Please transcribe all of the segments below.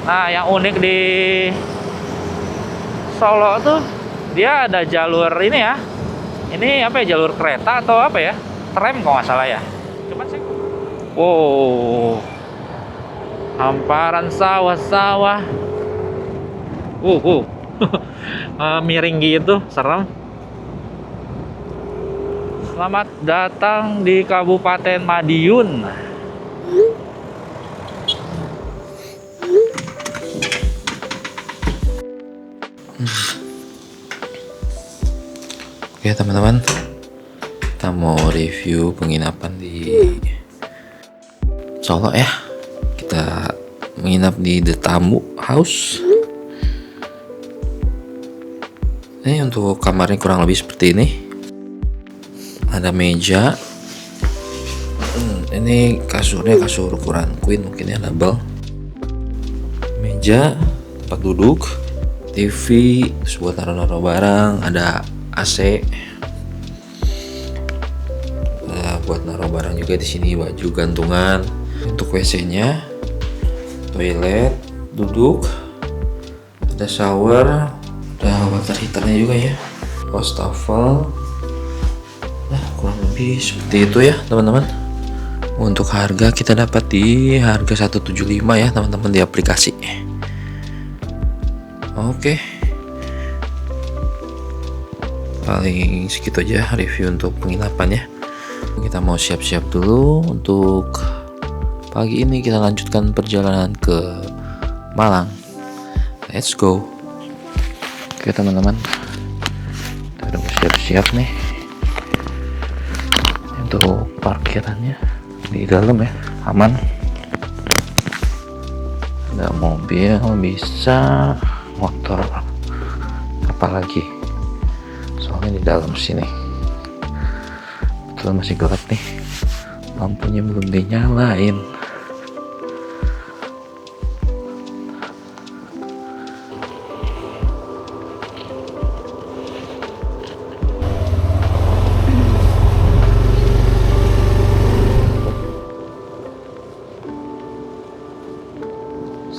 Nah, yang unik di Solo tuh dia ada jalur ini ya. Ini apa ya, jalur kereta atau apa ya? Tram kalau nggak salah ya. Cuman saya wow, hamparan sawah-sawah. Uh, uh. Miring gitu, serem. Selamat datang di Kabupaten Madiun. Oke teman-teman, kita mau review penginapan di Solo ya. Kita menginap di The Tamu House. Ini untuk kamarnya kurang lebih seperti ini. Ada meja. Ini kasurnya kasur ukuran queen, mungkin ya, double. Meja, tempat duduk, TV, terus buat naruh-naruh barang, ada AC. Buat naruh barang juga di sini, baju gantungan. Untuk WC-nya, toilet, duduk, ada shower, ada water heaternya juga ya, wastafel. Nah, kurang lebih seperti itu ya teman-teman. Untuk harga kita dapat di harga 175 ya teman-teman di aplikasi. Oke, paling segitu aja review untuk penginapannya. Kita mau siap-siap dulu untuk pagi ini, kita lanjutkan perjalanan ke Malang. Let's go. Oke teman-teman, kita udah siap-siap nih untuk parkirannya di dalam ya, aman. Ada mobil, bisa motor, apalagi soalnya di dalam sini betul masih gelap nih, lampunya belum dinyalain.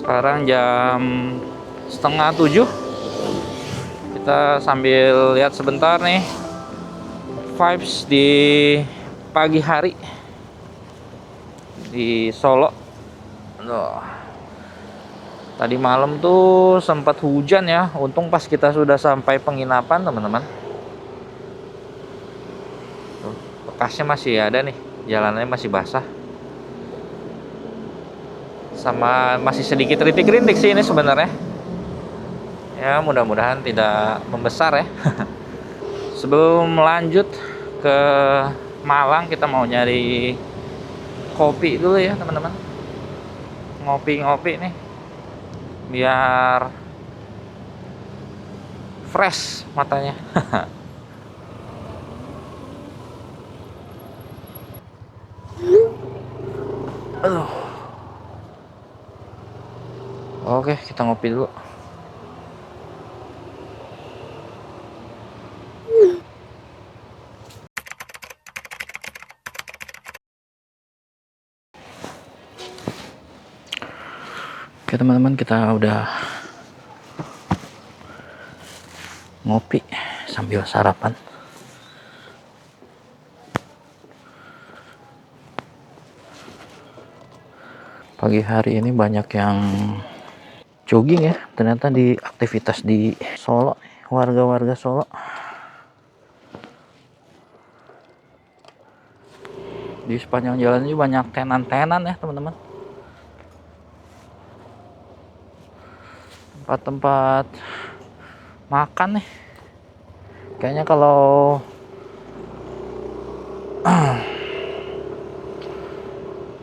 Sekarang jam setengah 7. Kita sambil lihat sebentar nih vibes di pagi hari di Solo. Tadi malam tuh sempat hujan ya. Untung pas kita sudah sampai penginapan teman-teman. Bekasnya masih ada nih, jalanannya masih basah. Sama masih sedikit rintik-rintik sih ini sebenarnya. Ya mudah-mudahan tidak membesar ya. Sebelum lanjut ke Malang, kita mau nyari kopi dulu ya teman-teman. Ngopi-ngopi nih biar fresh matanya. Aduh. Oke, kita ngopi dulu. Oke teman-teman, kita udah ngopi sambil sarapan. Pagi hari ini banyak yang jogging ya, ternyata di aktivitas di Solo, warga-warga Solo. Di sepanjang jalan ini banyak tenan-tenan ya teman-teman. Tempat-tempat makan nih. Kayaknya kalau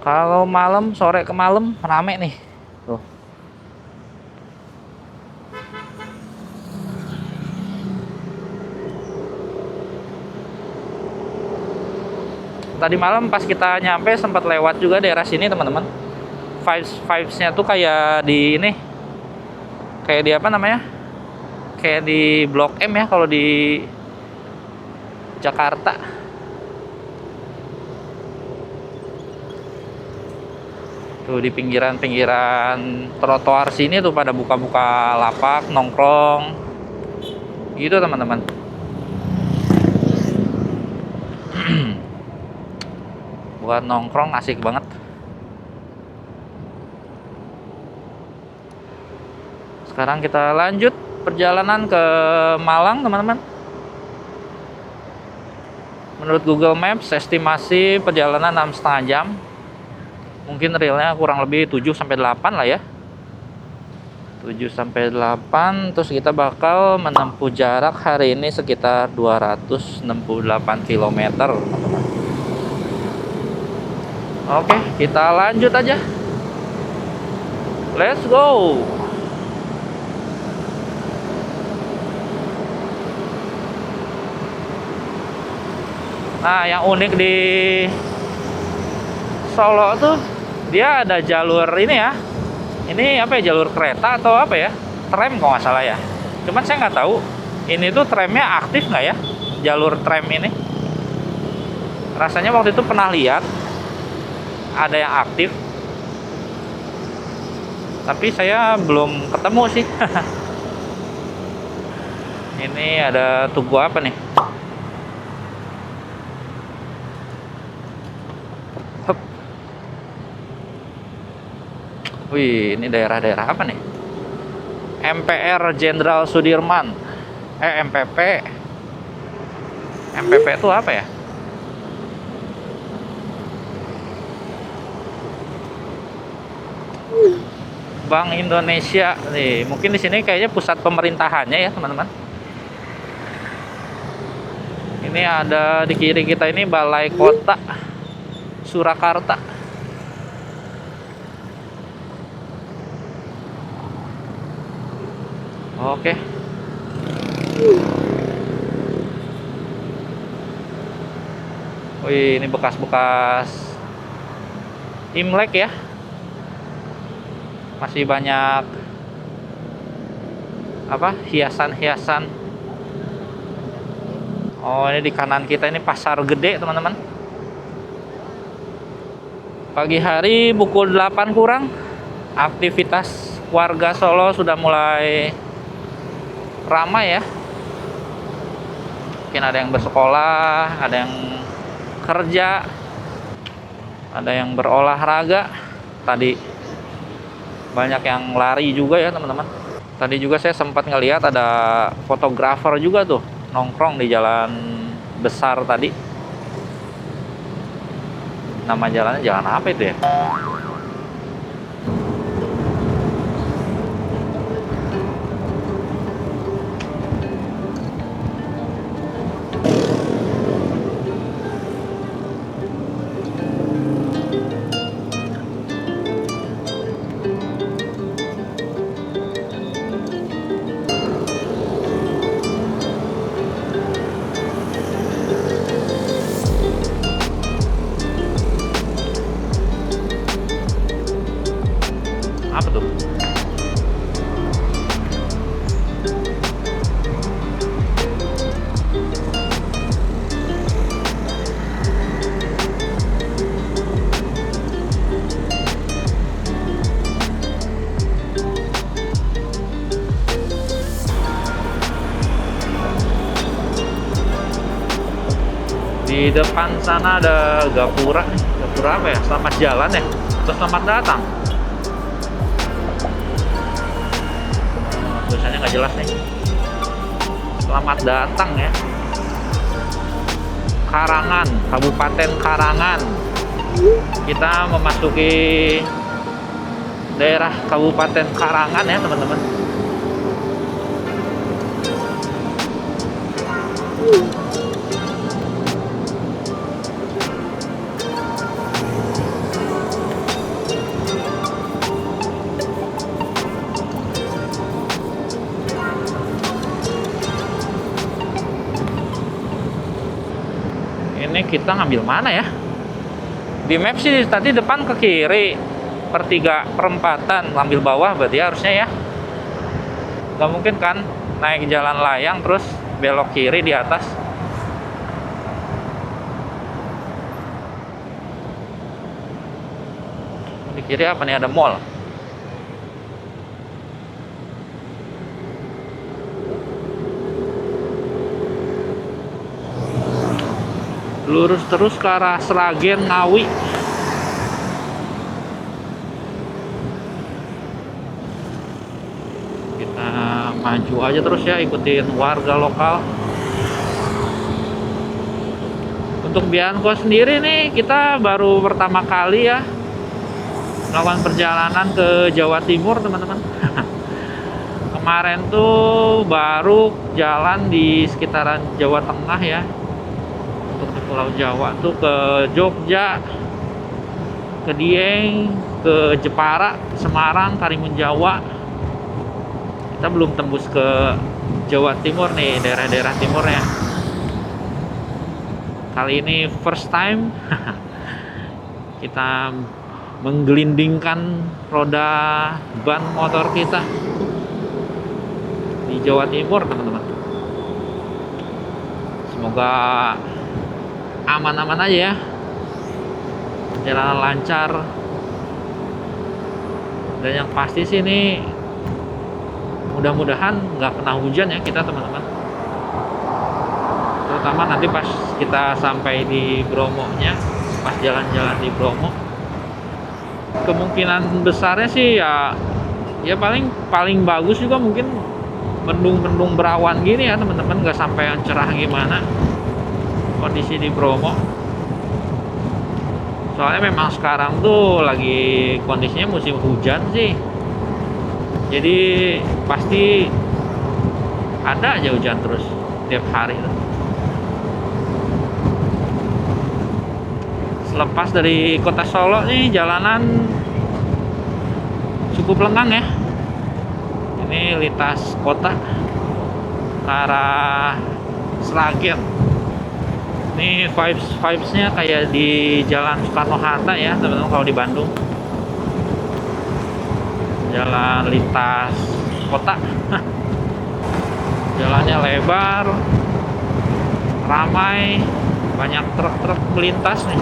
kalau malam, sore ke malam rame nih. Tuh. Tadi malam pas kita nyampe sempat lewat juga daerah sini teman-teman. Vibes-nya tuh kayak di ini. Kayak di apa namanya? Kayak di Blok M ya kalau di Jakarta. Tuh di pinggiran-pinggiran trotoar sini tuh pada buka-buka lapak, nongkrong. Gitu teman-teman. Buat nongkrong asik banget. Sekarang kita lanjut perjalanan ke Malang, teman-teman. Menurut Google Maps, estimasi perjalanan 6,5 jam. Mungkin realnya kurang lebih 7-8 lah ya. 7-8, terus kita bakal menempuh jarak hari ini sekitar 268 km, teman-teman. Oke, kita lanjut aja. Let's go. Nah, yang unik di Solo tuh dia ada jalur ini ya. Ini apa ya, jalur kereta atau apa ya? Tram kalau nggak salah ya. Cuman saya nggak tahu ini tuh tramnya aktif nggak ya, jalur tram ini. Rasanya waktu itu pernah lihat ada yang aktif, tapi saya belum ketemu sih. Ini ada tugu apa nih? Hup. Wih, ini daerah-daerah apa nih? MPR Jenderal Sudirman. MPP. MPP itu apa ya? Bank Indonesia nih. Mungkin di sini kayaknya pusat pemerintahannya ya, teman-teman. Ini ada di kiri kita ini Balai Kota Surakarta. Oke. Wih, ini bekas-bekas Imlek ya. Masih banyak apa? Hiasan-hiasan. Oh, ini di kanan kita ini pasar gede, teman-teman. Pagi hari pukul 8 kurang, aktivitas warga Solo sudah mulai ramai ya. Mungkin ada yang bersekolah, ada yang kerja, ada yang berolahraga. Tadi banyak yang lari juga ya, teman-teman. Tadi juga saya sempat ngelihat ada fotografer juga tuh nongkrong di jalan besar tadi. Nama jalannya jalan apa itu ya? Apa tuh? Di depan sana ada gapura. Gapura apa ya? Selamat jalan ya? Atau selamat datang? Tulisannya nggak jelas nih. Selamat datang ya. Karangan, Kabupaten Karangan. Kita memasuki daerah Kabupaten Karangan ya, teman-teman. Ini kita ngambil mana ya? Di map sih tadi depan ke kiri, perempatan, ngambil bawah berarti harusnya ya. Gak mungkin kan naik jalan layang terus belok kiri di atas. Di kiri apa nih, ada mall. Lurus terus ke arah Sragen Ngawi. Kita maju aja terus ya, ikutin warga lokal. Untuk Bianco sendiri nih, kita baru pertama kali ya melakukan perjalanan ke Jawa Timur, teman-teman. Kemarin tuh baru jalan di sekitaran Jawa Tengah ya. Untuk di Pulau Jawa tuh ke Jogja, ke Dieng, ke Jepara, Semarang, Karimun Jawa. Kita belum tembus ke Jawa Timur nih, daerah-daerah timurnya. Kali ini first time kita menggelindingkan roda ban motor kita di Jawa Timur, teman-teman. Semoga aman-aman aja ya, jalan lancar. Dan yang pasti sih ini mudah-mudahan nggak kena hujan ya kita, teman-teman. Terutama nanti pas kita sampai di Bromo-nya, pas jalan-jalan di Bromo. Kemungkinan besarnya sih ya paling bagus juga mungkin mendung-mendung berawan gini ya, teman-teman, nggak sampai yang cerah gimana kondisi di Bromo. Soalnya memang sekarang tuh lagi kondisinya musim hujan sih, jadi pasti ada aja hujan terus tiap hari tuh. Selepas dari kota Solo nih, jalanan cukup lengang ya. Ini lintas kota ke arah Sragen. Ini vibes-nya kayak di Jalan Soekarno-Hatta ya, teman-teman, kalau di Bandung. Jalan lintas kota. Jalannya lebar, ramai, banyak truk-truk melintas nih.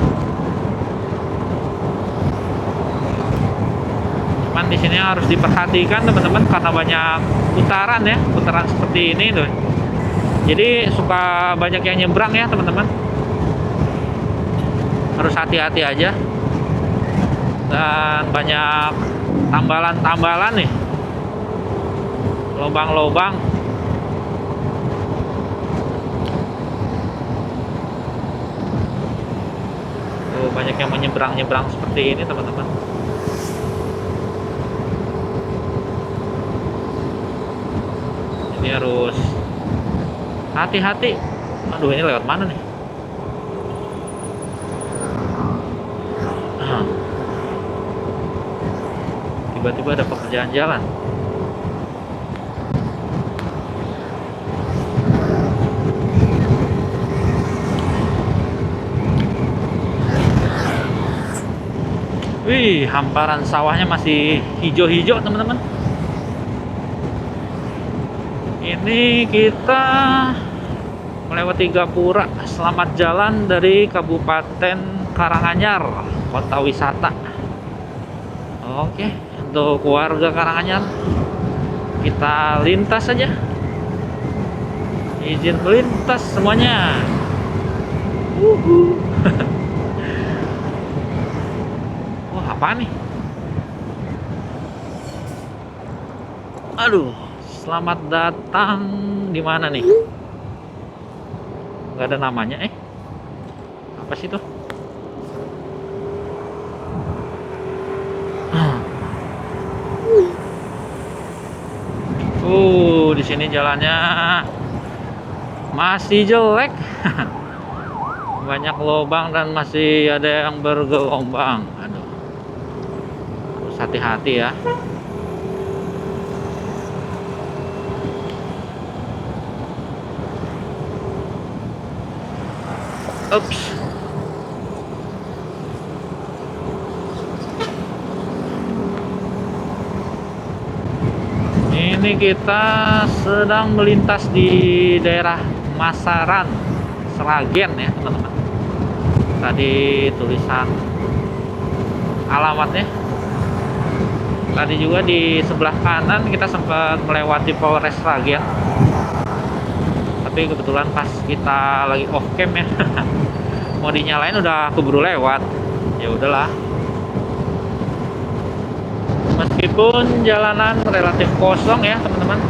Cuman di sini harus diperhatikan, teman-teman, karena banyak putaran ya, putaran seperti ini tuh. Jadi suka banyak yang nyebrang ya, teman-teman. Harus hati-hati aja. Dan banyak tambalan-tambalan nih, lubang-lubang. Tuh, banyak yang menyeberang-nyebrang seperti ini, teman-teman. Ini harus hati-hati. Aduh, ini lewat mana nih? Tiba-tiba ada pekerjaan jalan. Wih, hamparan sawahnya masih hijau-hijau, teman-teman. Ini kita melewati Gapura. Selamat jalan dari Kabupaten Karanganyar, kota wisata. Oke, untuk warga Karanganyar, kita lintas saja. Izin melintas semuanya. Wah, apa nih? Aduh, selamat datang di mana nih? Nggak ada namanya, apa sih tuh? Di sini jalannya masih jelek. Banyak lubang dan masih ada yang bergelombang. Aduh. Harus hati-hati ya. Ups. Ini kita sedang melintas di daerah Masaran, Sragen ya, teman-teman. Tadi tulisan alamatnya Tadi juga di sebelah kanan kita sempat melewati Polres Sragen, tapi kebetulan pas kita lagi off cam ya, mau dinyalain udah keburu lewat. Ya udahlah. Meskipun jalanan relatif kosong ya teman-teman,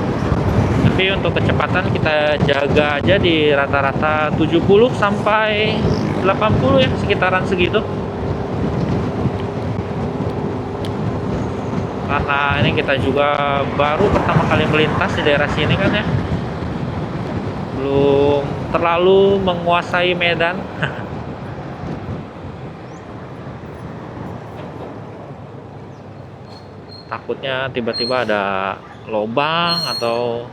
tapi untuk kecepatan kita jaga aja di rata-rata 70 sampai 80 ya, sekitaran segitu. Karena ini kita juga baru pertama kali melintas di daerah sini kan ya, belum terlalu menguasai medan. Takutnya tiba-tiba ada lobang atau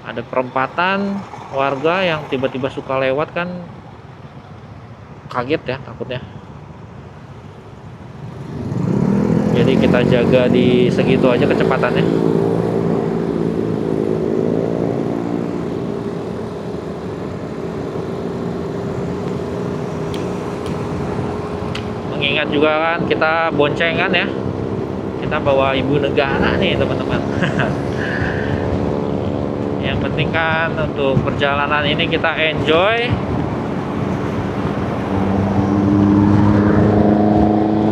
ada perempatan warga yang tiba-tiba suka lewat kan, kaget ya takutnya. Jadi kita jaga di segitu aja kecepatannya. Mengingat juga kan kita boncengan ya, kita bawa ibu negara nih teman-teman. Yang penting kan untuk perjalanan ini kita enjoy,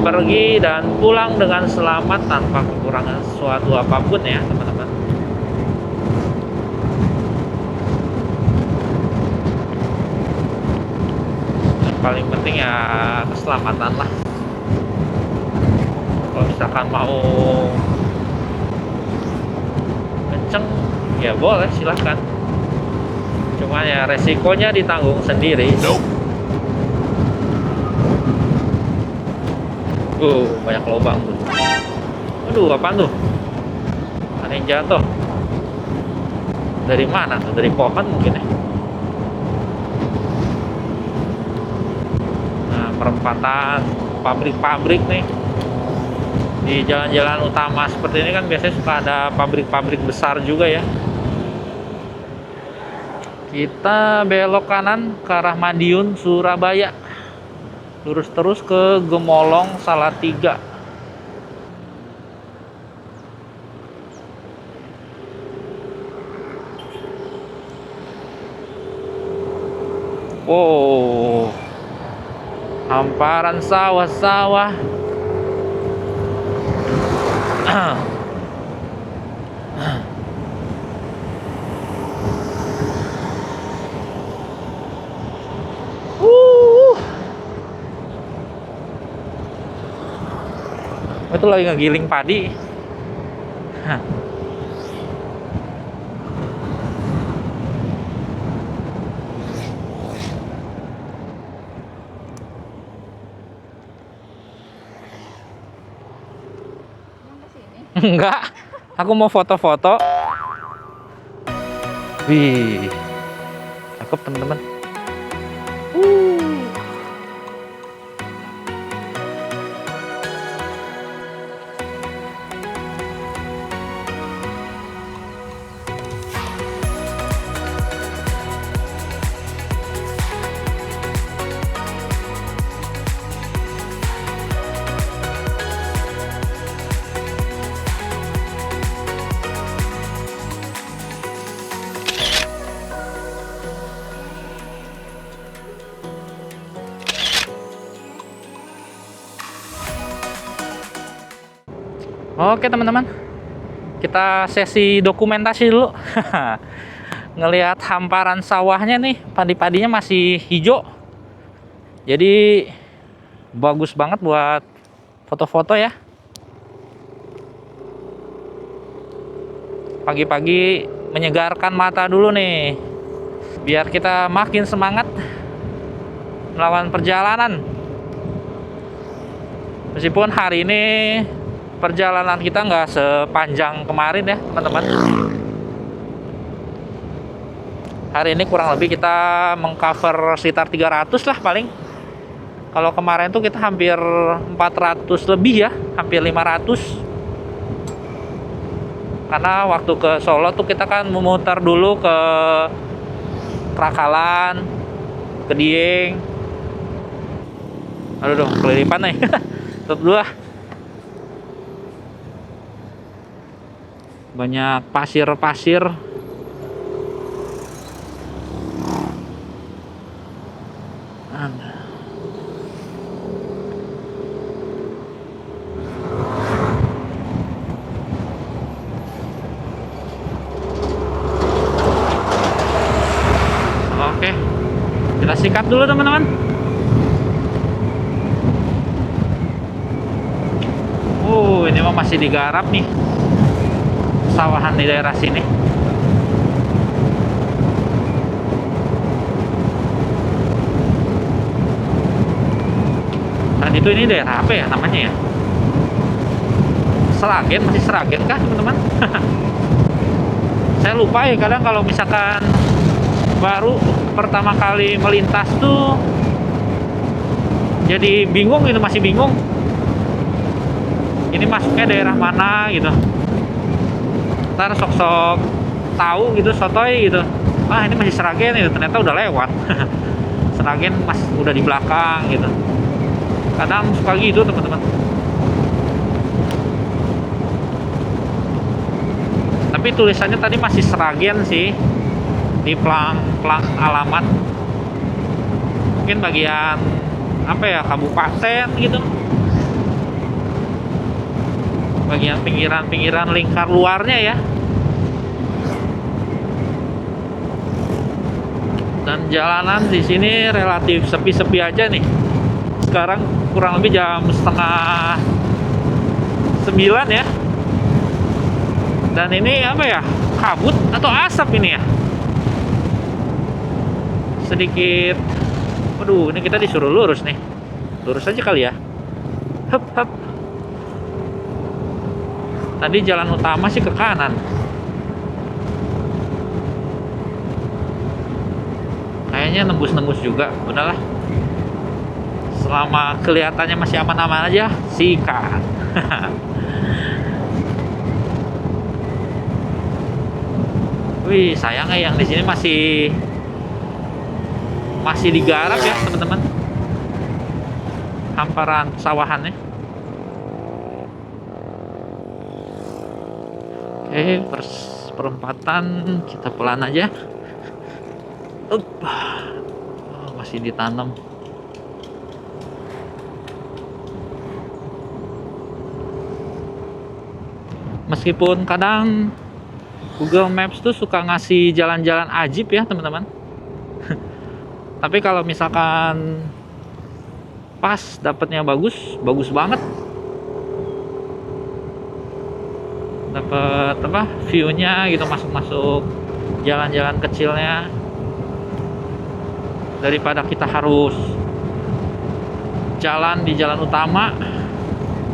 pergi dan pulang dengan selamat tanpa kekurangan sesuatu apapun ya teman-teman. Yang paling penting ya keselamatan lah. Kalau misalkan mau kenceng ya boleh, silahkan, cuma ya resikonya ditanggung sendiri. Banyak lubang tuh. Aduh, apaan tuh? Ada yang jatuh. Dari mana tuh? Dari pohon mungkin ya. Nah, perempatan pabrik-pabrik nih. Di jalan-jalan utama seperti ini kan biasanya suka ada pabrik-pabrik besar juga ya. Kita belok kanan ke arah Madiun, Surabaya. Lurus terus ke Gemolong, Salatiga. Wow, hamparan sawah-sawah. Itu lagi ngegiling padi. Enggak, aku mau foto-foto. Wih, cakep teman-teman. Oke teman-teman, kita sesi dokumentasi dulu. Ngelihat hamparan sawahnya nih, padi-padinya masih hijau. Jadi bagus banget buat foto-foto ya. Pagi-pagi menyegarkan mata dulu nih, biar kita makin semangat melawan perjalanan. Meskipun hari ini perjalanan kita nggak sepanjang kemarin ya teman-teman. Hari ini kurang lebih kita mengcover sekitar 300 lah paling. Kalau kemarin tuh kita hampir 400 lebih ya, hampir 500. Karena waktu ke Solo tuh kita kan memutar dulu ke Trakalan, ke Dieng. Aduh, kelilipan nih. Tutup dulu lah. banyak pasir-pasir. Oke, kita sikat dulu teman-teman. Ini mah masih digarap nih sawahan di daerah sini. Tadi itu ini daerah apa ya namanya ya? Seragen, masih Seragen kah teman-teman? Saya lupa ya, kadang kalau misalkan baru pertama kali melintas tuh jadi bingung gitu, masih bingung ini masuknya daerah mana gitu. Ntar sok-sok tahu gitu, sotoy gitu, ini masih Seragen itu, ternyata udah lewat. Seragen udah di belakang gitu. Kadang suka gitu teman-teman. Tapi tulisannya tadi masih Seragen sih di pelang alamat. Mungkin bagian apa ya, kabupaten gitu, bagian pinggiran lingkar luarnya ya. Dan jalanan di sini relatif sepi-sepi aja nih. Sekarang kurang lebih jam 8:30 ya. Dan ini apa ya, kabut atau asap ini ya, sedikit. Waduh, ini kita disuruh lurus nih. Lurus aja kali ya. Hup hup. Tadi jalan utama sih ke kanan. Kayaknya nembus-nembus juga. Udahlah. Selama kelihatannya masih aman-aman aja, sikat. Wih, sayangnya yang di sini masih digarap ya, teman-teman. Hamparan sawahannya. Oke, perempatan kita pelan aja. Masih ditanam. Meskipun kadang Google Maps tuh suka ngasih jalan-jalan ajib ya teman-teman. Tapi kalau misalkan pas dapatnya bagus banget. Dapat apa, view-nya gitu, masuk jalan-jalan kecilnya, daripada kita harus jalan di jalan utama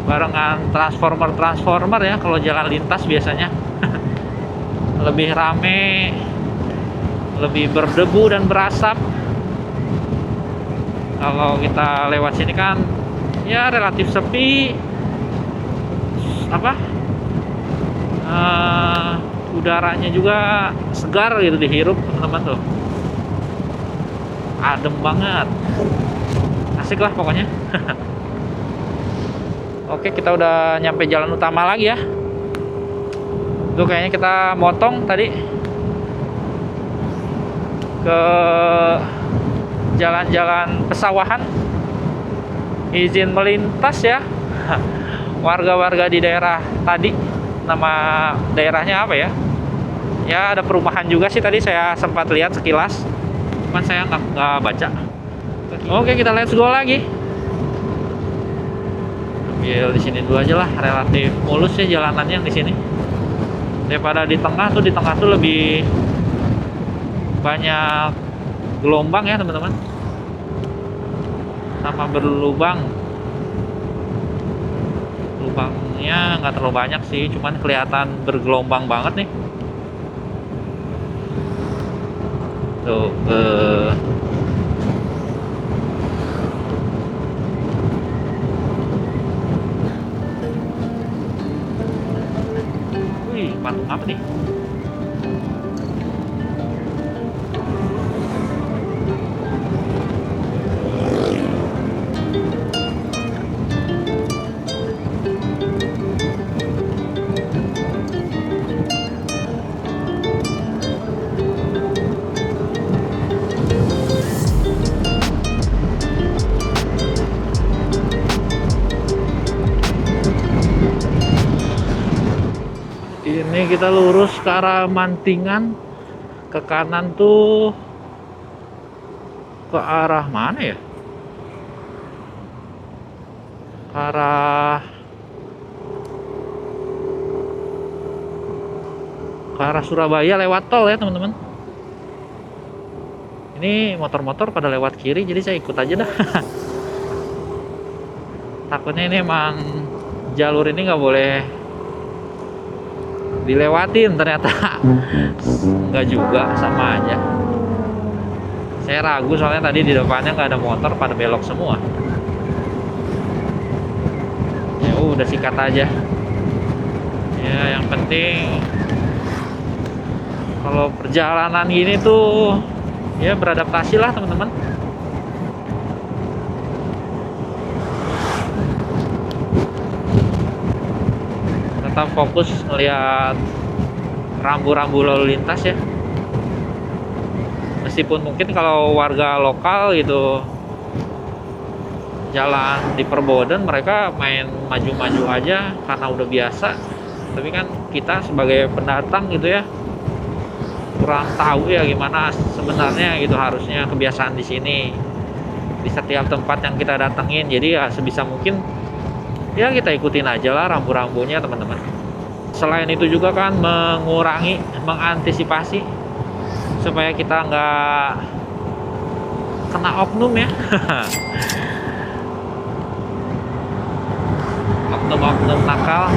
barengan transformer ya. Kalau jalan lintas biasanya lebih rame, lebih berdebu dan berasap. Kalau kita lewat sini kan ya relatif sepi, udaranya juga segar gitu dihirup teman-teman tuh, adem banget, asik lah pokoknya. Oke, kita udah nyampe jalan utama lagi ya. Tuh kayaknya kita motong tadi ke jalan-jalan pesawahan, izin melintas ya. Warga-warga di daerah tadi, nama daerahnya apa ya? Ya ada perumahan juga sih, tadi saya sempat lihat sekilas, cuman saya nggak baca. Oke, kita let's go lagi. Ambil di sini dulu aja lah, relatif mulus ya jalanannya di sini. Daripada di tengah tuh lebih banyak gelombang ya teman-teman, sama berlubang. Lubangnya nggak terlalu banyak sih, cuman kelihatan bergelombang banget nih. Tuh wih, patung apa nih? Ini kita lurus ke arah Mantingan. Ke kanan tuh ke arah mana ya? Ke arah Surabaya lewat tol ya teman-teman. Ini motor-motor pada lewat kiri, jadi saya ikut aja dah. Takutnya ini emang jalur ini nggak boleh dilewatin, ternyata nggak juga, sama aja. Saya ragu soalnya tadi di depannya nggak ada motor, pada belok semua. Ya udah sikat aja. Ya yang penting kalau perjalanan gini tuh ya beradaptasi lah teman-teman. Tetap fokus melihat rambu-rambu lalu lintas ya. Meskipun mungkin kalau warga lokal gitu jalan di perboden mereka main maju-maju aja karena udah biasa, tapi kan kita sebagai pendatang gitu ya kurang tahu ya gimana sebenarnya gitu, harusnya kebiasaan di sini di setiap tempat yang kita datengin. Jadi ya sebisa mungkin ya kita ikutin aja lah rambu-rambunya teman-teman. Selain itu juga kan mengantisipasi supaya kita nggak kena oknum ya. Oknum-oknum nakal.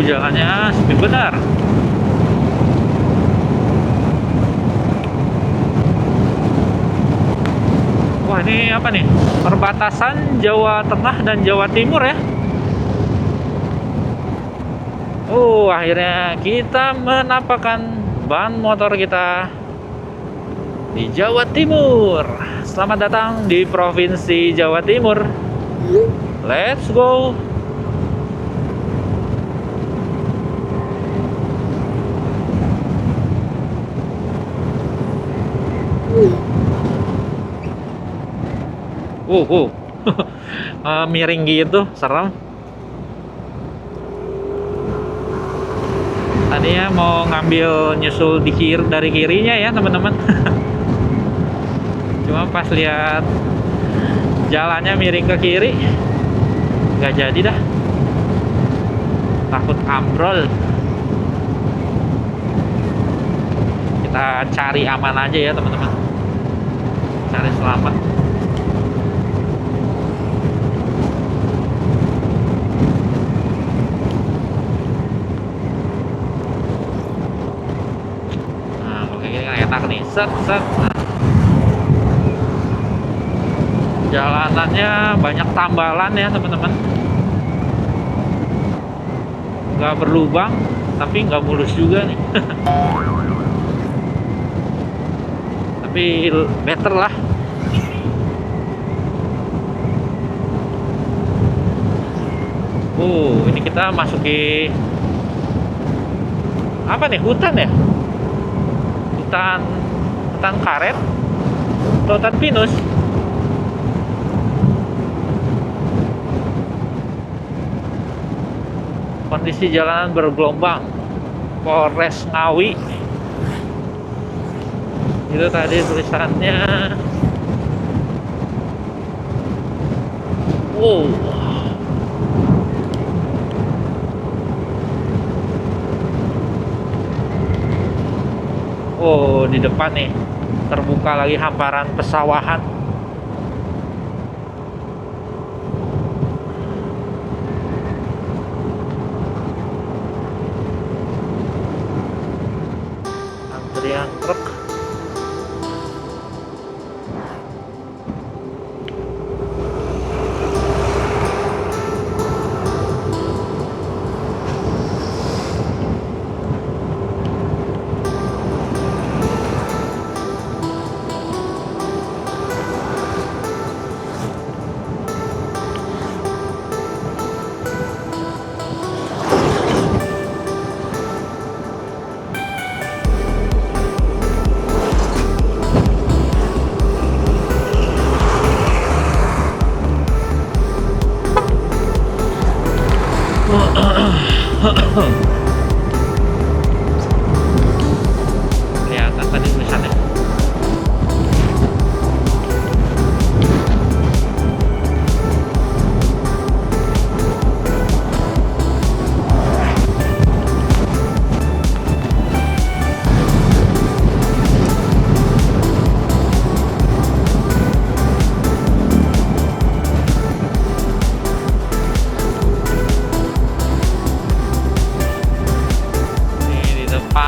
Jalannya sepi benar. Wah, ini apa nih? Perbatasan Jawa Tengah dan Jawa Timur ya. Akhirnya kita menampakkan ban motor kita di Jawa Timur. Selamat datang di Provinsi Jawa Timur. Let's go. Miring gitu, serem. Tadinya mau ngambil nyusul dari kirinya ya teman-teman. Cuma pas lihat jalannya miring ke kiri, nggak jadi dah. Takut ambrol. Kita cari aman aja ya teman-teman. Cari selamat. Enak nih, set. Jalanannya banyak tambalan ya teman-teman, nggak berlubang tapi nggak mulus juga nih. Tapi better lah. Ini kita masuki apa nih, hutan ya, hutan karet atau hutan pinus. Kondisi jalanan bergelombang. Polres Ngawi itu tadi tulisannya. Di depan nih terbuka lagi hamparan pesawahan. Antrian truk.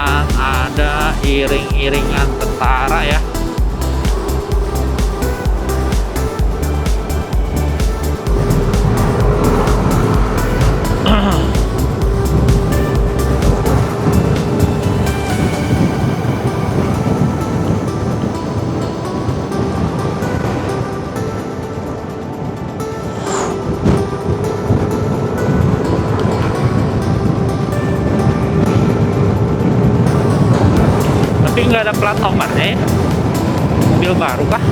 akan ada iring-iringan tentara ya. Tapi nggak ada plat nomornya ya. Mobil baru kah?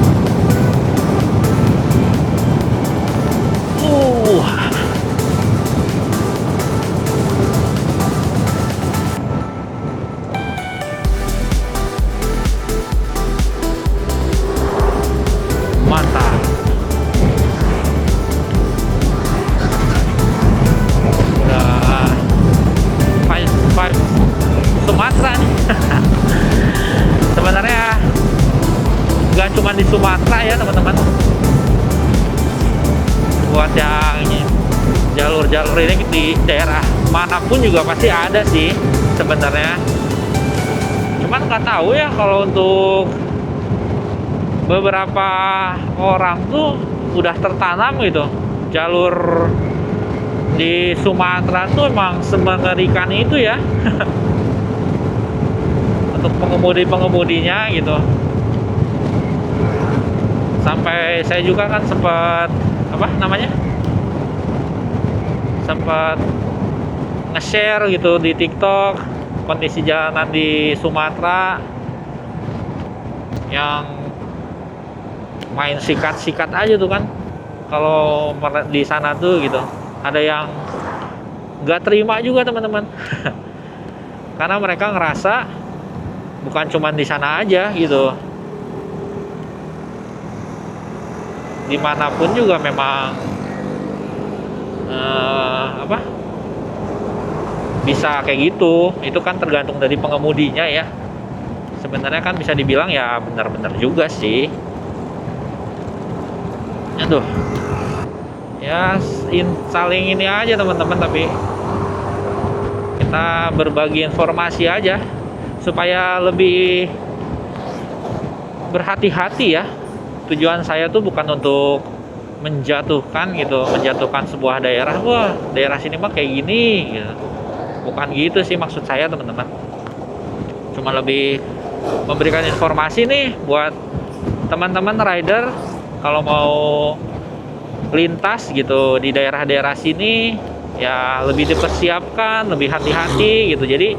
Uh. Mantap. Udah five Sumatera nih. Sebenarnya nggak cuma di Sumatera ya teman-teman. Buat yang jalur-jalur ini di daerah manapun juga pasti ada sih sebenarnya. Cuman nggak tahu ya kalau untuk beberapa orang tuh udah tertanam gitu. Jalur di Sumatera tuh emang semengerikan itu ya. Untuk pengemudi-pengemudinya gitu. Sampai saya juga kan sempat sempat nge-share gitu di TikTok kondisi jalanan di Sumatera yang main sikat-sikat aja tuh kan. Kalau di sana tuh gitu ada yang nggak terima juga teman-teman. Karena mereka ngerasa bukan cuma di sana aja gitu, dimanapun juga memang bisa kayak gitu. Itu kan tergantung dari pengemudinya ya. Sebenarnya kan bisa dibilang ya benar-benar juga sih. Aduh, ya saling ini aja teman-teman, tapi kita berbagi informasi aja supaya lebih berhati-hati ya. Tujuan saya tuh bukan untuk menjatuhkan sebuah daerah. Wah, daerah sini mah kayak gini gitu. Bukan gitu sih maksud saya teman-teman. Cuma lebih memberikan informasi nih buat teman-teman rider kalau mau lintas gitu di daerah-daerah sini ya lebih dipersiapkan, lebih hati-hati gitu. Jadi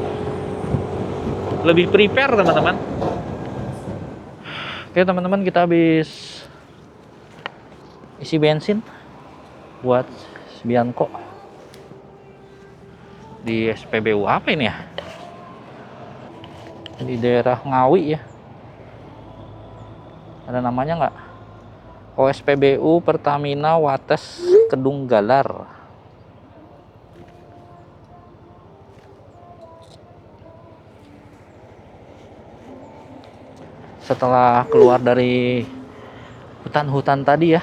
lebih prepare teman-teman. Oke teman-teman, kita habis isi bensin buat Bianco di SPBU apa ini ya, di daerah Ngawi ya, ada namanya nggak? OSPBU Pertamina Wates Kedung Galar. Setelah keluar dari hutan-hutan tadi ya,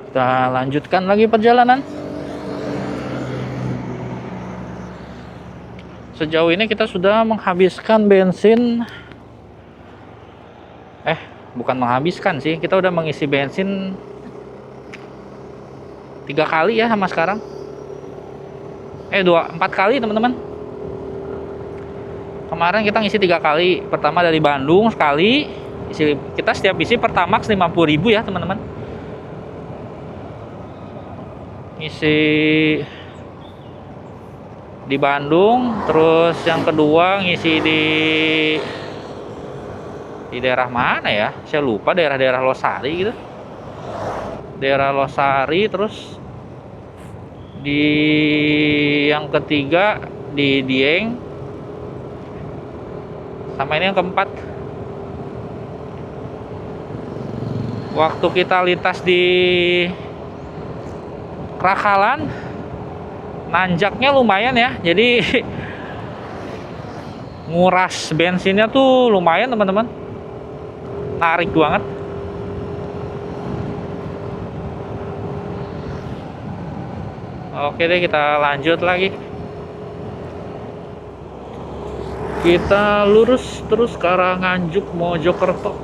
kita lanjutkan lagi perjalanan. Sejauh ini kita sudah menghabiskan bensin, bukan menghabiskan sih, kita udah mengisi bensin 3 kali ya sama sekarang. 4 kali teman-teman. Kemarin kita ngisi 3 kali. Pertama dari Bandung sekali. Kita setiap isi Pertamax 50.000 ya teman-teman. Ngisi di Bandung, terus yang kedua ngisi di daerah mana ya? Saya lupa, daerah Losari gitu. Daerah Losari, terus di yang ketiga di Dieng, sama ini yang keempat. Waktu kita lintas di Krakalan, nanjaknya lumayan ya, jadi nguras bensinnya tuh lumayan teman-teman, tarik banget. Oke deh, kita lanjut lagi. Kita lurus terus ke arah Nganjuk Mojokerto.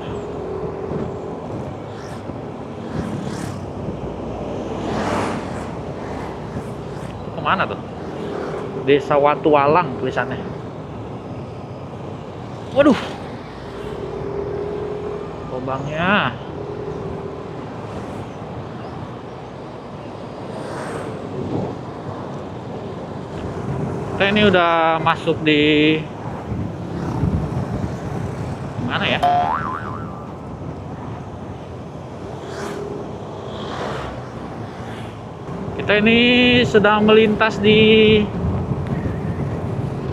Kemana tuh? Desa Watualang tulisannya. Waduh, lubangnya. Kita ini udah masuk di mana ya? Kita ini sedang melintas di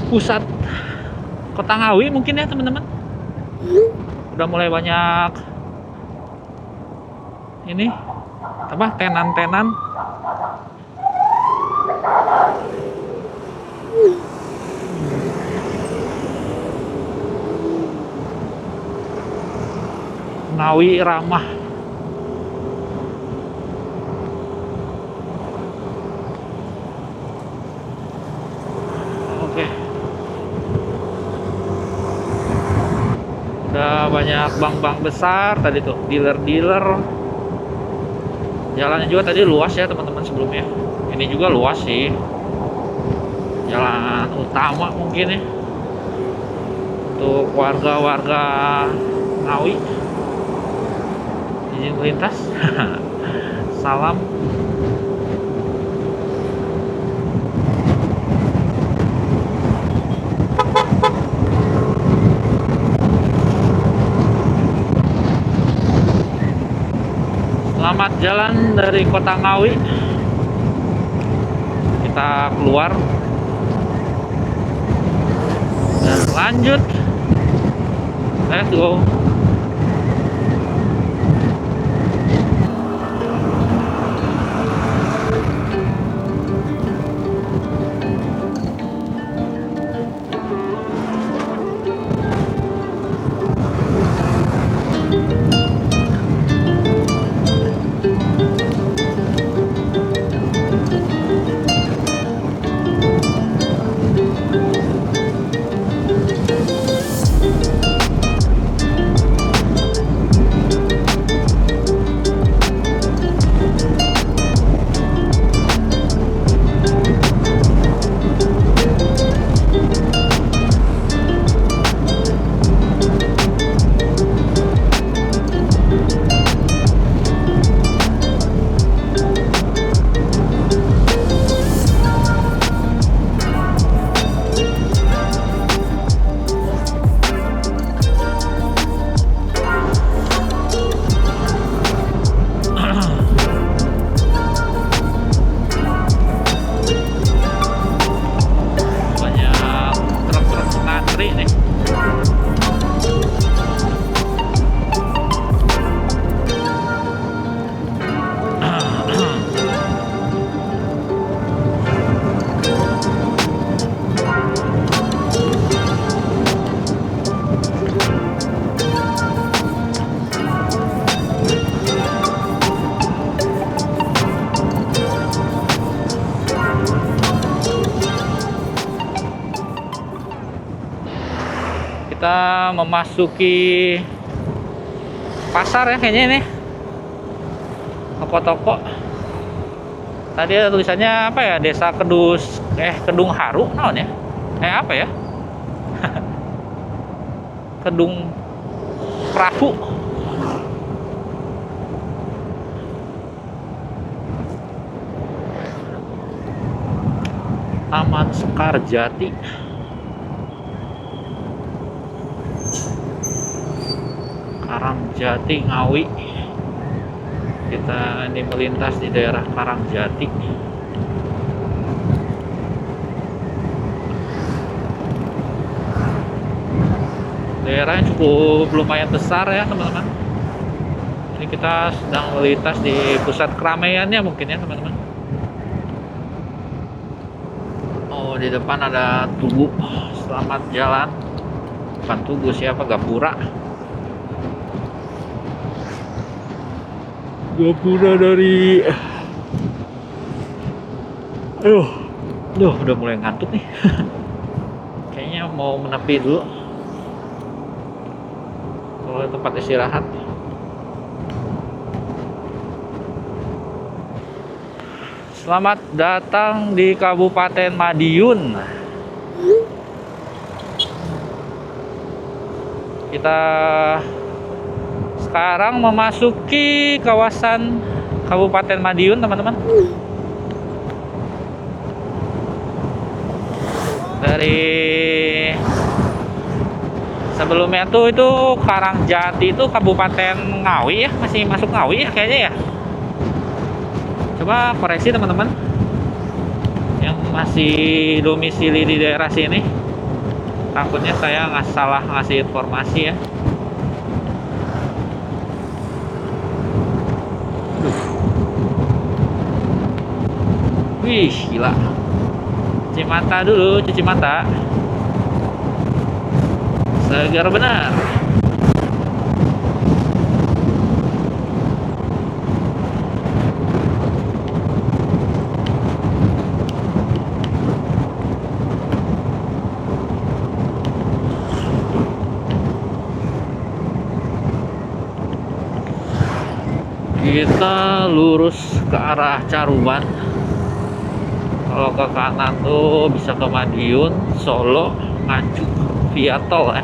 pusat Kota Ngawi mungkin ya teman-teman. Udah mulai banyak ini apa tenan-tenan. Ngawi ramah. Oke. Udah banyak bank-bank besar tadi tuh, dealer-dealer. Jalannya juga tadi luas ya teman-teman sebelumnya. Ini juga luas sih. Jalan utama mungkin ya. Untuk warga-warga Ngawi. Izin melintas. Salam. Selamat jalan dari Kota Ngawi. Kita keluar dan lanjut. Let's go. Kita memasuki pasar ya kayaknya ini. Toko-toko. Tadi ada tulisannya apa ya? Desa Kedung Haru naon ya? Apa ya? Kedung Perahu. Taman Sekarjati. Karangjati Ngawi. Kita ini melintas di daerah Karangjati. Daerahnya cukup lumayan besar ya teman-teman. Ini kita sedang melintas di pusat keramaiannya mungkin ya teman-teman. Oh, di depan ada Tugu. Selamat jalan. Bukan Tugu, siapa? Gapura. Gapura dari Aduh, udah mulai ngantuk nih. Kayaknya mau menepi dulu. Kalau tempat istirahat. Selamat datang di Kabupaten Madiun. Kita sekarang memasuki kawasan Kabupaten Madiun, teman-teman. Dari sebelumnya tuh itu Karangjati itu Kabupaten Ngawi ya, masih masuk Ngawi ya kayaknya ya. Coba koreksi teman-teman yang masih domisili di daerah sini, takutnya saya nggak salah ngasih informasi ya. Wih, gila. Cuci mata dulu, cuci mata. Segar benar. Kita lurus ke arah Caruban. Kalau ke kanan tuh bisa ke Madiun, Solo, Nganjuk via tol ya.